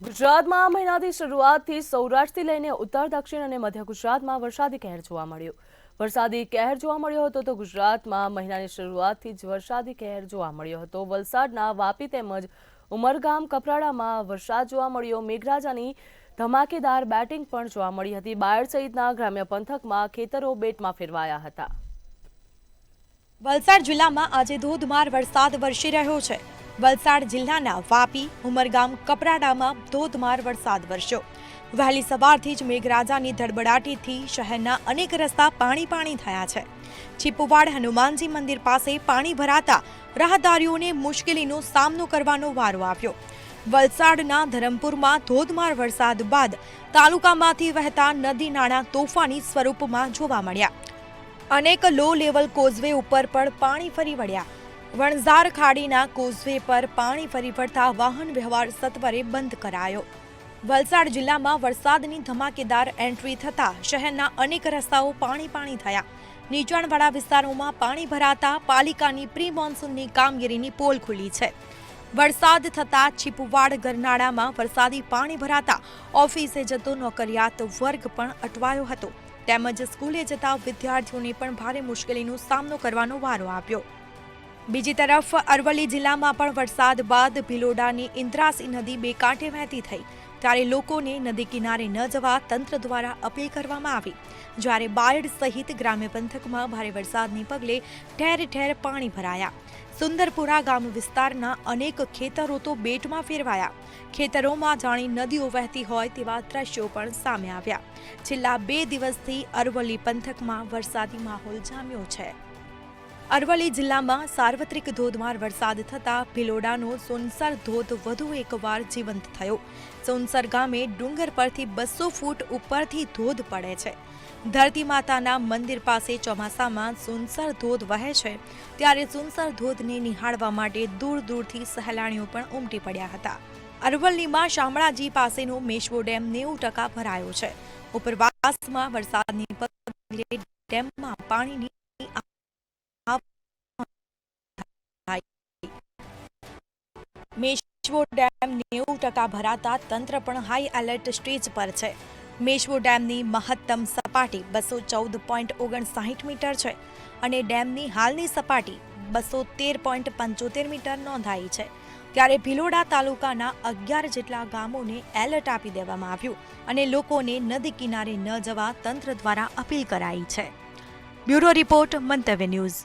ગુજરાતમાં આ મહિનાથી શરૂઆતથી સૌરાષ્ટ્રથી લઈને ઉત્તર દક્ષિણ અને મધ્ય ગુજરાતમાં વરસાદી કહેર જોવા મળ્યો. વરસાદી કહેર જોવા મળ્યો હતો તો ગુજરાતમાં મહિનાની શરૂઆતથી જ વરસાદી કહેર જોવા મળ્યો હતો. વલસાડના વાપી તેમજ ઉમરગામ કપરાડામાં વરસાદ જોવા મળ્યો. મેઘરાજાની ધમાકેદાર બેટિંગ પણ જોવા મળી હતી. બાયડ સહિતના ગ્રામ્ય પંથકમાં ખેતરો બેટમાં ફેરવાયા હતા. વલસાડ જિલ્લામાં આજે ધોધમાર વરસાદ વરસી રહ્યો છે. વલસાડ જિલ્લાના વાપી, ઉમરગામ, કપરાડામાં ધોધમાર વરસાદ વરસ્યો. વહેલી સવારથી જ મેઘરાજાની ધડબડાટીથી શહેરના અનેક રસ્તા પાણી થયા છે. ચીપુવાડ હનુમાનજી મંદિર પાસે પાણી ભરાતા રાહદારીઓને મુશ્કેલીનો સામનો કરવાનો વારો આવ્યો. વલસાડના ધરમપુરમાં ધોધમાર વરસાદ બાદ તાલુકામાંથી વહેતા નદી નાળા તોફાની સ્વરૂપમાં જોવા મળ્યા. અનેક લો લેવલ કોઝવે ઉપર પણ પાણી ફરી વળ્યા. વણઝાર ખાડીના કોઝવે પર પાણી ફરી વળતા વાહન વ્યવહાર સત્વરે બંધ કરાયો. વલસાડ જિલ્લામાં વરસાદની ધમાકેદાર એન્ટ્રી થતા શહેરના અનેક રસ્તાઓ પાણી થયા. નીચાણવાળા વિસ્તારોમાં પાણી ભરાતા પાલિકાની પ્રી મોન્સૂનની કામગીરીની પોલ ખુલી છે. વરસાદ થતા ચીપુવાડ ગરનાળામાં વરસાદી પાણી ભરાતા ઓફિસે જતો નોકરિયાત વર્ગ પણ અટવાયો હતો. તેમજ સ્કૂલે જતા વિદ્યાર્થીઓને પણ ભારે મુશ્કેલીનો સામનો કરવાનો વારો આવ્યો. બીજી તરફ અરવલ્લી જિલ્લામાં પણ વરસાદ બાદ ભિલોડાની ઇન્દ્રાસી નદી બે કાંઠે વહેતી થઈ. ત્યારે લોકોને નદી કિનારે ન જવા તંત્ર દ્વારા અપીલ કરવામાં આવી. જ્યારે બાયડ સહિત ગ્રામ્ય પંથકમાં ભારે વરસાદને પગલે ઠેર ઠેર પાણી ભરાયા. સુંદરપુરા ગામ વિસ્તારના અનેક ખેતરો તો બેટમાં ફેરવાયા. ખેતરોમાં જાણી નદીઓ વહેતી હોય તેવા દ્રશ્યો પણ સામે આવ્યા. છેલ્લા 2 દિવસથી અરવલ્લી પંથકમાં વરસાદી માહોલ જામ્યો છે. અરવલ્લી જિલ્લામાં સાર્વત્રિક ધોધમાર વરસાદ થતાં ભિલોડાનો સોનસર ધોધ વધુ એકવાર જીવંત થયો. સોનસર ગામે ડુંગર પરથી 200 ફૂટ ઉપરથી ધોધ પડે છે. ધરતી માતાના મંદિર પાસે ચોમાસામાં સોનસર ધોધ વહે છે ત્યારે સોનસર ધોધને નિહાળવા માટે દૂરથી સહેલાણીઓ પણ ઉમટી પડ્યા હતા. અરવલ્લીમાં શામળાજી પાસેનો મેશ્વો ડેમ 90% ભરાયો છે. ઉપરવાસમાં વરસાદને પગલે ડેમમાં પાણીની મેશ્વો ડેમ 90% ભરાતા તંત્ર પણ હાઈ એલર્ટ સ્ટેજ પર છે. મેશ્વો ડેમની મહત્તમ સપાટી 214.59 મીટર છે અને ડેમની હાલની સપાટી 213.75 મીટર નોંધાઈ છે. ત્યારે ભિલોડા તાલુકાના 11 જેટલા ગામોને એલર્ટ આપી દેવામાં આવ્યું અને લોકોને નદી કિનારે ન જવા તંત્ર દ્વારા અપીલ કરાઈ છે. બ્યુરો રિપોર્ટ, મંતવ્ય ન્યૂઝ.